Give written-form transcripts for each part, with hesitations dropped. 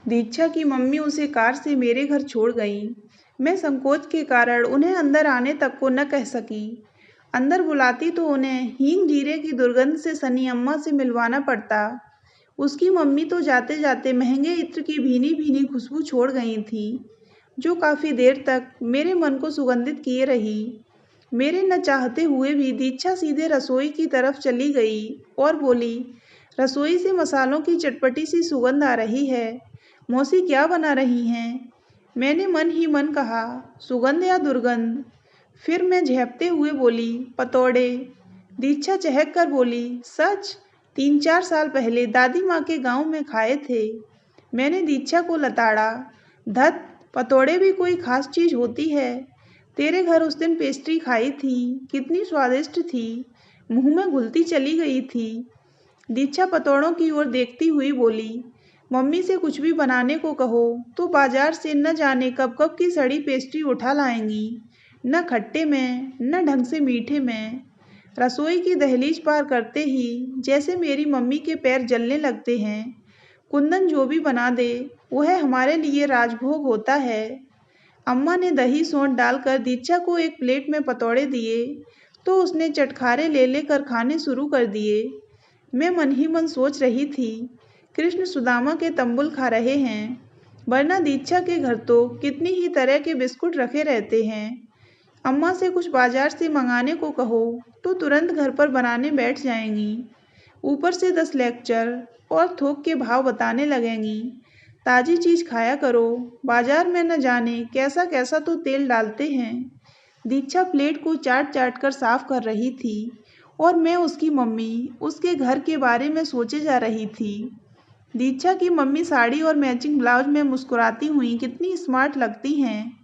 दीक्षा की मम्मी उसे कार से मेरे घर छोड़ गईं। मैं संकोच के कारण उन्हें अंदर आने तक को न कह सकी। अंदर बुलाती तो उन्हें हींग जीरे की दुर्गंध से सनी अम्मा से मिलवाना पड़ता। उसकी मम्मी तो जाते जाते महंगे इत्र की भीनी भीनी खुशबू छोड़ गई थी, जो काफ़ी देर तक मेरे मन को सुगंधित किए रही। मेरे न चाहते हुए भी दीक्षा सीधे रसोई की तरफ चली गई और बोली, रसोई से मसालों की चटपटी सी सुगंध आ रही है। मौसी क्या बना रही हैं? मैंने मन ही मन कहा, सुगंध या दुर्गंध? फिर मैं झेपते हुए बोली, पतौड़े। दीक्षा चहक कर बोली, सच? 3-4 साल पहले दादी माँ के गांव में खाए थे। मैंने दीक्षा को लताड़ा, धत, पतौड़े भी कोई खास चीज़ होती है। तेरे घर उस दिन पेस्ट्री खाई थी, कितनी स्वादिष्ट थी, मुंह में घुलती चली गई थी। दीक्षा पतौड़ों की ओर देखती हुई बोली, मम्मी से कुछ भी बनाने को कहो तो बाजार से न जाने कब कब की सड़ी पेस्ट्री उठा लाएंगी, न खट्टे में न ढंग से मीठे में। रसोई की दहलीज पार करते ही जैसे मेरी मम्मी के पैर जलने लगते हैं। कुंदन जो भी बना दे वह हमारे लिए राजभोग होता है। अम्मा ने दही सौंठ डालकर दीक्षा को एक प्लेट में पतौड़े दिए तो उसने चटखारे ले लेकर खाने शुरू कर दिए। मैं मन ही मन सोच रही थी, कृष्ण सुदामा के तंबुल खा रहे हैं, वरना दीक्षा के घर तो कितनी ही तरह के बिस्कुट रखे रहते हैं। अम्मा से कुछ बाजार से मंगाने को कहो तो तुरंत घर पर बनाने बैठ जाएंगी। ऊपर से 10 लेक्चर और थोक के भाव बताने लगेंगी। ताज़ी चीज़ खाया करो, बाजार में न जाने कैसा कैसा तो तेल डालते हैं। दीक्षा प्लेट को चाट चाट कर साफ कर रही थी और मैं उसकी मम्मी उसके घर के बारे में सोचे जा रही थी। दीक्षा की मम्मी साड़ी और मैचिंग ब्लाउज में मुस्कुराती हुई कितनी स्मार्ट लगती हैं।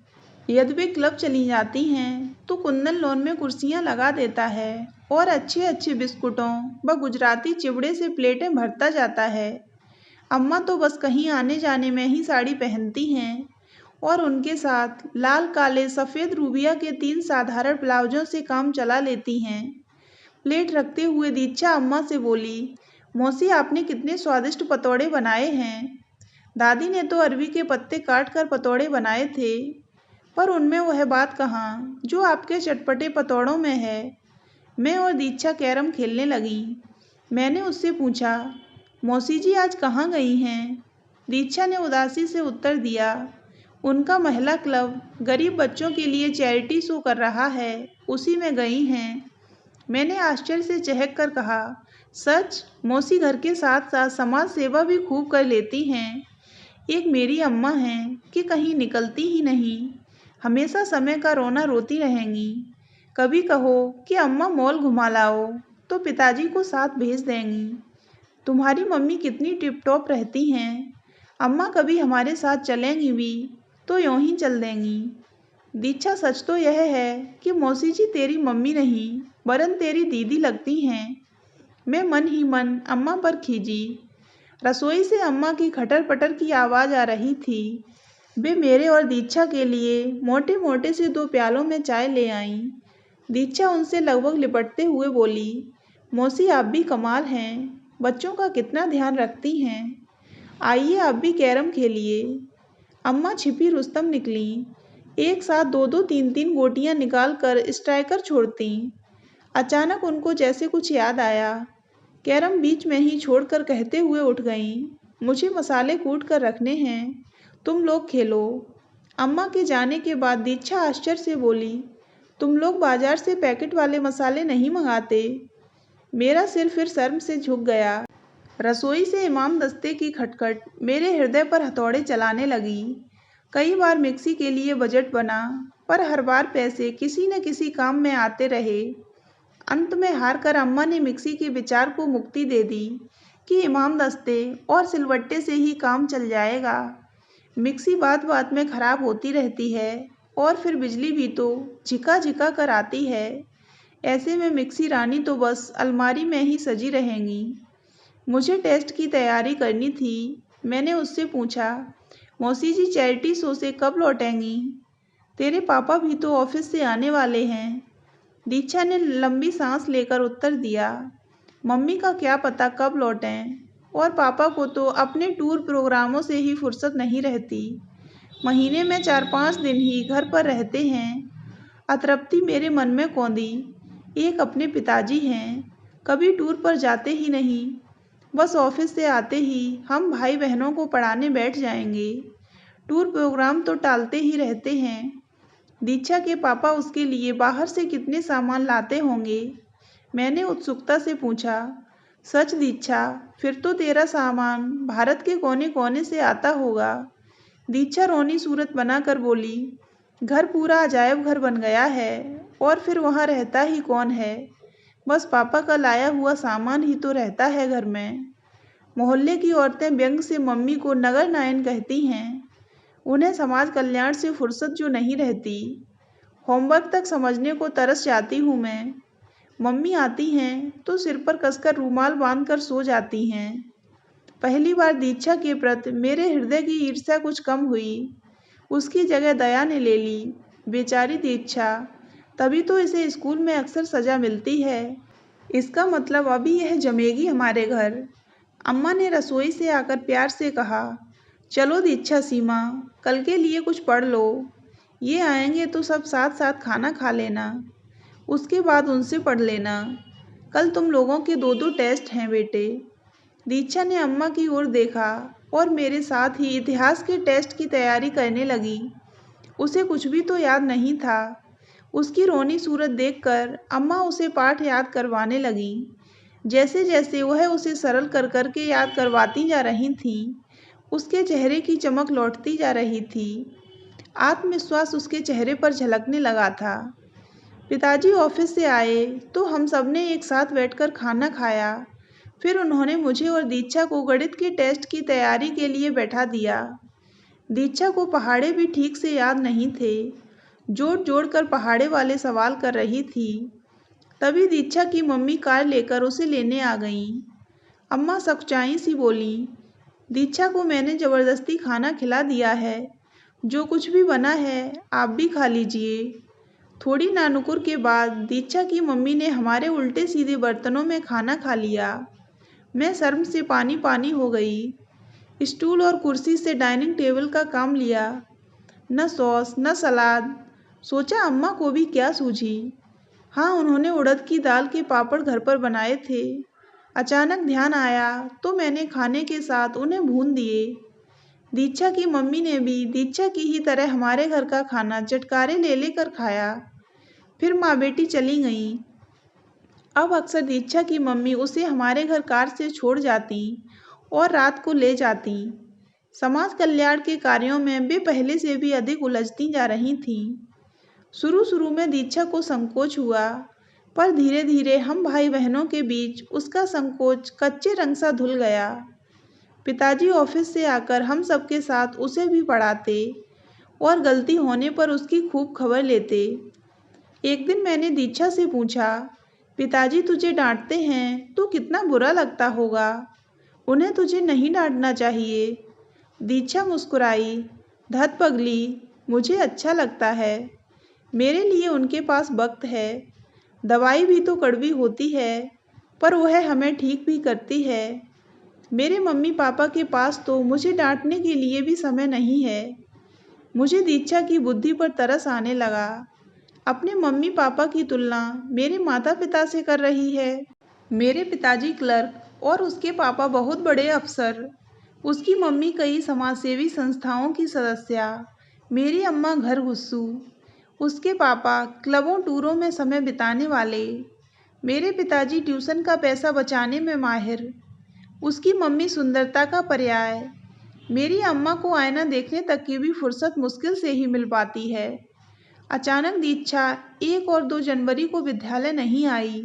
यदि वे क्लब चली जाती हैं तो कुंदन लॉन में कुर्सियां लगा देता है और अच्छे अच्छे बिस्कुटों व गुजराती चिवड़े से प्लेटें भरता जाता है। अम्मा तो बस कहीं आने जाने में ही साड़ी पहनती हैं और उनके साथ लाल काले सफ़ेद रूबिया के 3 साधारण ब्लाउजों से काम चला लेती हैं। प्लेट रखते हुए दीक्षा अम्मा से बोली, मौसी आपने कितने स्वादिष्ट पतौड़े बनाए हैं। दादी ने तो अरवी के पत्ते काट कर पतौड़े बनाए थे, पर उनमें वह बात कहाँ जो आपके चटपटे पतौड़ों में है। मैं और दीक्षा कैरम खेलने लगी। मैंने उससे पूछा, मौसी जी आज कहाँ गई हैं? दीक्षा ने उदासी से उत्तर दिया, उनका महिला क्लब गरीब बच्चों के लिए चैरिटी शो कर रहा है, उसी में गई हैं। मैंने आश्चर्य से चहक कर कहा, सच? मौसी घर के साथ साथ समाज सेवा भी खूब कर लेती हैं। एक मेरी अम्मा हैं कि कहीं निकलती ही नहीं, हमेशा समय का रोना रोती रहेंगी। कभी कहो कि अम्मा मॉल घुमा लाओ तो पिताजी को साथ भेज देंगी। तुम्हारी मम्मी कितनी टिप टॉप रहती हैं, अम्मा कभी हमारे साथ चलेंगी भी तो यूं ही चल देंगी। दीक्षा सच तो यह है कि मौसी जी तेरी मम्मी नहीं वरन तेरी दीदी लगती हैं। मैं मन ही मन अम्मा पर खींची। रसोई से अम्मा की खटर पटर की आवाज़ आ रही थी। वे मेरे और दीक्षा के लिए मोटे मोटे से 2 प्यालों में चाय ले आईं। दीक्षा उनसे लगभग लिपटते हुए बोली, मौसी आप भी कमाल हैं, बच्चों का कितना ध्यान रखती हैं। आइए आप भी कैरम खेलिए। अम्मा छिपी रुस्तम निकली, एक साथ 2-2 3-3 गोटियां निकाल कर स्ट्राइकर छोड़ती। अचानक उनको जैसे कुछ याद आया, कैरम बीच में ही छोड़कर कहते हुए उठ गईं, मुझे मसाले कूट कर रखने हैं, तुम लोग खेलो। अम्मा के जाने के बाद दीक्षा आश्चर्य से बोली, तुम लोग बाजार से पैकेट वाले मसाले नहीं मंगाते? मेरा सिर फिर शर्म से झुक गया। रसोई से इमाम दस्ते की खटखट मेरे हृदय पर हथौड़े चलाने लगी। कई बार मिक्सी के लिए बजट बना, पर हर बार पैसे किसी न किसी काम में आते रहे। अंत में हार कर अम्मा ने मिक्सी के विचार को मुक्ति दे दी कि इमाम दस्ते और सिलवट्टे से ही काम चल जाएगा। मिक्सी बात बात में खराब होती रहती है और फिर बिजली भी तो झिका झिका कर आती है। ऐसे में मिक्सी रानी तो बस अलमारी में ही सजी रहेंगी। मुझे टेस्ट की तैयारी करनी थी। मैंने उससे पूछा, मौसी जी चैरिटी शो से कब लौटेंगी? तेरे पापा भी तो ऑफिस से आने वाले हैं। दीक्षा ने लंबी सांस लेकर उत्तर दिया, मम्मी का क्या पता कब लौटें। और पापा को तो अपने टूर प्रोग्रामों से ही फुर्सत नहीं रहती। महीने में 4-5 दिन ही घर पर रहते हैं। अतृप्ति मेरे मन में कौंधी। एक अपने पिताजी हैं, कभी टूर पर जाते ही नहीं। बस ऑफिस से आते ही हम भाई बहनों को पढ़ाने बैठ जाएंगे। टूर प्रोग्राम तो टालते ही रहते हैं। दीक्षा के पापा उसके लिए बाहर से कितने सामान लाते होंगे? मैंने उत्सुकता से पूछा। सच दीक्षा, फिर तो तेरा सामान भारत के कोने कोने से आता होगा। दीक्षा रोनी सूरत बनाकर बोली, घर पूरा अजायब घर बन गया है और फिर वहाँ रहता ही कौन है? बस पापा का लाया हुआ सामान ही तो रहता है घर में। मोहल्ले की औरतें व्यंग से मम्मी को नगर नायन कहती हैं। उन्हें समाज कल्याण से फुर्सत जो नहीं रहती। होमवर्क तक समझने को तरस जाती हूँ मैं। मम्मी आती हैं तो सिर पर कसकर रूमाल बांधकर सो जाती हैं। पहली बार दीक्षा के प्रति मेरे हृदय की ईर्ष्या कुछ कम हुई। उसकी जगह दया ने ले ली। बेचारी दीक्षा, तभी तो इसे स्कूल में अक्सर सजा मिलती है। इसका मतलब अभी यह जमेगी हमारे घर। अम्मा ने रसोई से आकर प्यार से कहा, चलो दीक्षा सीमा, कल के लिए कुछ पढ़ लो। ये आएंगे तो सब साथ साथ खाना खा लेना, उसके बाद उनसे पढ़ लेना। कल तुम लोगों के 2-2 टेस्ट हैं बेटे। दीक्षा ने अम्मा की ओर देखा और मेरे साथ ही इतिहास के टेस्ट की तैयारी करने लगी। उसे कुछ भी तो याद नहीं था। उसकी रोनी सूरत देखकर अम्मा उसे पाठ याद करवाने लगी। जैसे जैसे वह उसे सरल कर करके याद करवाती जा रही थीं, उसके चेहरे की चमक लौटती जा रही थी। आत्मविश्वास उसके चेहरे पर झलकने लगा था। पिताजी ऑफिस से आए तो हम सबने एक साथ बैठकर खाना खाया। फिर उन्होंने मुझे और दीक्षा को गणित के टेस्ट की तैयारी के लिए बैठा दिया। दीक्षा को पहाड़े भी ठीक से याद नहीं थे। जोड़ जोड़ कर पहाड़े वाले सवाल कर रही थी। तभी दीक्षा की मम्मी कार लेकर उसे लेने आ गईं। अम्मा सकुचाई सी बोली, दीक्षा को मैंने ज़बरदस्ती खाना खिला दिया है। जो कुछ भी बना है आप भी खा लीजिए। थोड़ी नानुकुर के बाद दीक्षा की मम्मी ने हमारे उल्टे सीधे बर्तनों में खाना खा लिया। मैं शर्म से पानी पानी हो गई। स्टूल और कुर्सी से डाइनिंग टेबल का काम लिया। न सॉस न सलाद। सोचा अम्मा को भी क्या सूझी। हाँ, उन्होंने उड़द की दाल के पापड़ घर पर बनाए थे। अचानक ध्यान आया तो मैंने खाने के साथ उन्हें भून दिए। दीक्षा की मम्मी ने भी दीक्षा की ही तरह हमारे घर का खाना चटकारे ले लेकर खाया। फिर माँ बेटी चली गईं। अब अक्सर दीक्षा की मम्मी उसे हमारे घर कार से छोड़ जाती और रात को ले जाती। समाज कल्याण के कार्यों में वे पहले से भी अधिक उलझती जा रही थीं। शुरू शुरू में दीक्षा को संकोच हुआ, पर धीरे धीरे हम भाई बहनों के बीच उसका संकोच कच्चे रंग सा धुल गया। पिताजी ऑफिस से आकर हम सबके साथ उसे भी पढ़ाते और गलती होने पर उसकी खूब खबर लेते। एक दिन मैंने दीक्षा से पूछा, पिताजी तुझे डांटते हैं तो कितना बुरा लगता होगा? उन्हें तुझे नहीं डांटना चाहिए। दीक्षा मुस्कुराई, धत पगली, मुझे अच्छा लगता है। मेरे लिए उनके पास वक्त है। दवाई भी तो कड़वी होती है, पर वह हमें ठीक भी करती है। मेरे मम्मी पापा के पास तो मुझे डांटने के लिए भी समय नहीं है। मुझे दीक्षा की बुद्धि पर तरस आने लगा। अपने मम्मी पापा की तुलना मेरे माता पिता से कर रही है। मेरे पिताजी क्लर्क और उसके पापा बहुत बड़े अफसर। उसकी मम्मी कई समाजसेवी संस्थाओं की सदस्या। मेरी अम्मा घर घुस्सू। उसके पापा क्लबों टूरों में समय बिताने वाले। मेरे पिताजी ट्यूशन का पैसा बचाने में माहिर। उसकी मम्मी सुंदरता का पर्याय। मेरी अम्मा को आईना देखने तक की भी फुर्सत मुश्किल से ही मिल पाती है। अचानक दीक्षा 1 और 2 जनवरी को विद्यालय नहीं आई।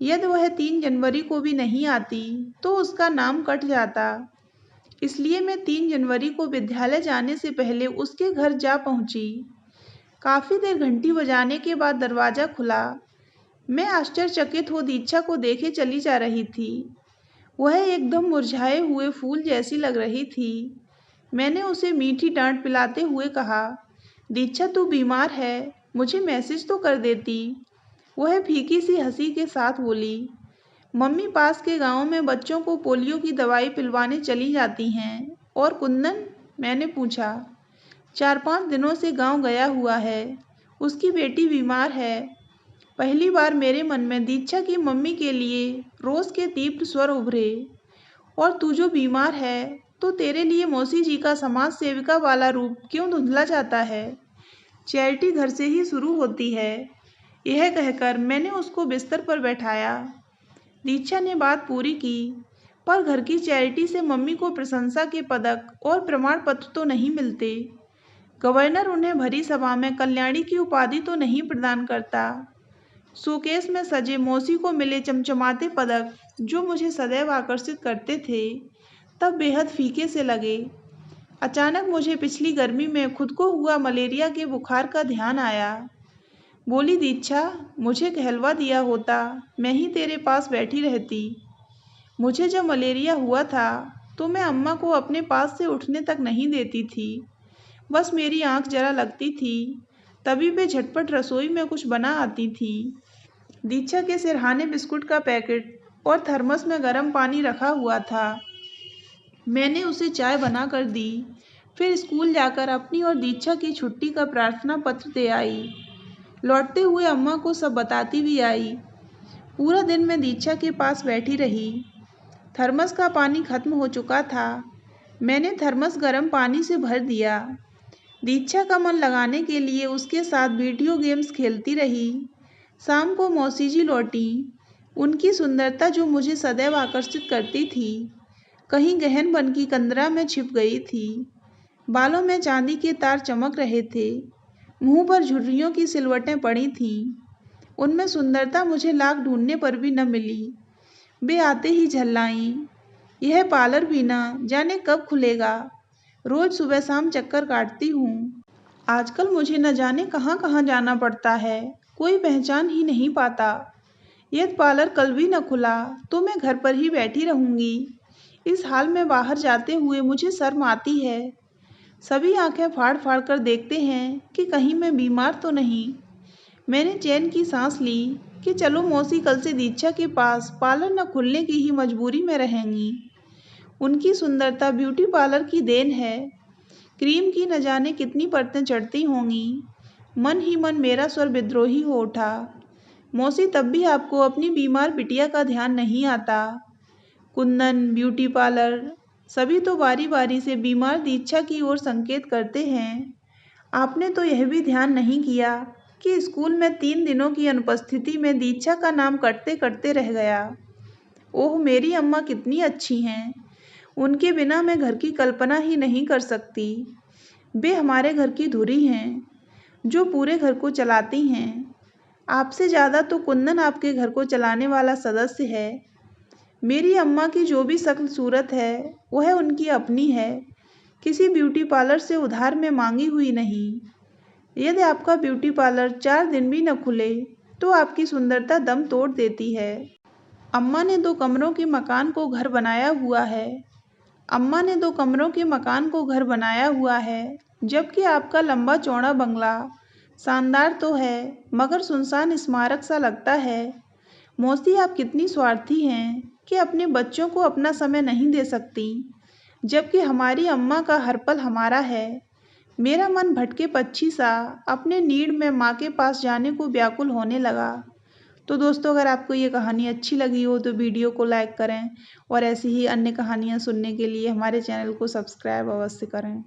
यदि वह 3 जनवरी को भी नहीं आती तो उसका नाम कट जाता। इसलिए मैं 3 जनवरी को विद्यालय जाने से पहले उसके घर जा पहुंची। काफ़ी देर घंटी बजाने के बाद दरवाज़ा खुला। मैं आश्चर्यचकित हो दीक्षा को देखे चली जा रही थी। वह एकदम मुरझाए हुए फूल जैसी लग रही थी। मैंने उसे मीठी डांट पिलाते हुए कहा, दीक्षा तू बीमार है, मुझे मैसेज तो कर देती। वह फीकी सी हंसी के साथ बोली, मम्मी पास के गांव में बच्चों को पोलियो की दवाई पिलवाने चली जाती हैं। और कुंदन? मैंने पूछा। 4-5 दिनों से गांव गया हुआ है। उसकी बेटी बीमार है। पहली बार मेरे मन में दीक्षा की मम्मी के लिए रोष के तीव्र स्वर उभरे। और तू जो बीमार है तो तेरे लिए मौसी जी का समाज सेविका वाला रूप क्यों धुंधला जाता है? चैरिटी घर से ही शुरू होती है। यह कहकर मैंने उसको बिस्तर पर बैठाया। दीक्षा ने बात पूरी की। पर घर की चैरिटी से मम्मी को प्रशंसा के पदक और प्रमाण पत्र तो नहीं मिलते। गवर्नर उन्हें भरी सभा में कल्याणी की उपाधि तो नहीं प्रदान करता। शोकेस में सजे मौसी को मिले चमचमाते पदक, जो मुझे सदैव आकर्षित करते थे, तब बेहद फीके से लगे। अचानक मुझे पिछली गर्मी में खुद को हुआ मलेरिया के बुखार का ध्यान आया। बोली, दीक्षा, मुझे कहलवा दिया होता, मैं ही तेरे पास बैठी रहती। मुझे जब मलेरिया हुआ था तो मैं अम्मा को अपने पास से उठने तक नहीं देती थी। बस मेरी आंख जरा लगती थी, तभी वे झटपट रसोई में कुछ बना आती थी। दीक्षा के सिरहाने बिस्कुट का पैकेट और थर्मस में गर्म पानी रखा हुआ था। मैंने उसे चाय बना कर दी। फिर स्कूल जाकर अपनी और दीक्षा की छुट्टी का प्रार्थना पत्र दे आई। लौटते हुए अम्मा को सब बताती भी आई। पूरा दिन मैं दीक्षा के पास बैठी रही। थर्मस का पानी खत्म हो चुका था। मैंने थर्मस गर्म पानी से भर दिया। दीक्षा का मन लगाने के लिए उसके साथ वीडियो गेम्स खेलती रही। शाम को मौसी जी लौटी। उनकी सुंदरता जो मुझे सदैव आकर्षित करती थी, कहीं गहन बन की कंदरा में छिप गई थी। बालों में चांदी के तार चमक रहे थे। मुंह पर झुर्रियों की सिलवटें पड़ी थीं। उनमें सुंदरता मुझे लाख ढूंढने पर भी न मिली। वे आते ही झल्लाईं। यह पार्लर भी ना जाने कब खुलेगा। रोज सुबह शाम चक्कर काटती हूँ। आजकल मुझे न जाने कहाँ कहाँ जाना पड़ता है, कोई पहचान ही नहीं पाता। यदि पार्लर कल भी न खुला तो मैं घर पर ही बैठी रहूँगी। इस हाल में बाहर जाते हुए मुझे शर्म आती है। सभी आंखें फाड़ फाड़ कर देखते हैं कि कहीं मैं बीमार तो नहीं। मैंने चैन की सांस ली कि चलो मौसी कल से दीक्षा के पास पार्लर न खुलने की ही मजबूरी में रहेंगी। उनकी सुंदरता ब्यूटी पार्लर की देन है। क्रीम की न जाने कितनी परतें चढ़ती होंगी। मन ही मन मेरा स्वर विद्रोही हो उठा। मौसी, तब भी आपको अपनी बीमार बिटिया का ध्यान नहीं आता। कुंदन, ब्यूटी पार्लर, सभी तो बारी बारी से बीमार दीक्षा की ओर संकेत करते हैं। आपने तो यह भी ध्यान नहीं किया कि स्कूल में 3 दिनों की अनुपस्थिति में दीक्षा का नाम कटते कटते रह गया। ओह, मेरी अम्मा कितनी अच्छी हैं। उनके बिना मैं घर की कल्पना ही नहीं कर सकती। वे हमारे घर की धुरी हैं, जो पूरे घर को चलाती हैं। आपसे ज़्यादा तो कुंदन आपके घर को चलाने वाला सदस्य है। मेरी अम्मा की जो भी शक्ल सूरत है, वह उनकी अपनी है, किसी ब्यूटी पार्लर से उधार में मांगी हुई नहीं। यदि आपका ब्यूटी पार्लर 4 दिन भी न खुले तो आपकी सुंदरता दम तोड़ देती है। अम्मा ने 2 कमरों के मकान को घर बनाया हुआ है। अम्मा ने 2 कमरों के मकान को घर बनाया हुआ है, जबकि आपका लंबा चौड़ा बंगला शानदार तो है, मगर सुनसान स्मारक सा लगता है। मौसी, आप कितनी स्वार्थी हैं कि अपने बच्चों को अपना समय नहीं दे सकती, जबकि हमारी अम्मा का हर पल हमारा है। मेरा मन भटके पक्षी सा अपने नीड़ में माँ के पास जाने को व्याकुल होने लगा। तो दोस्तों, अगर आपको ये कहानी अच्छी लगी हो तो वीडियो को लाइक करें और ऐसी ही अन्य कहानियाँ सुनने के लिए हमारे चैनल को सब्सक्राइब अवश्य करें।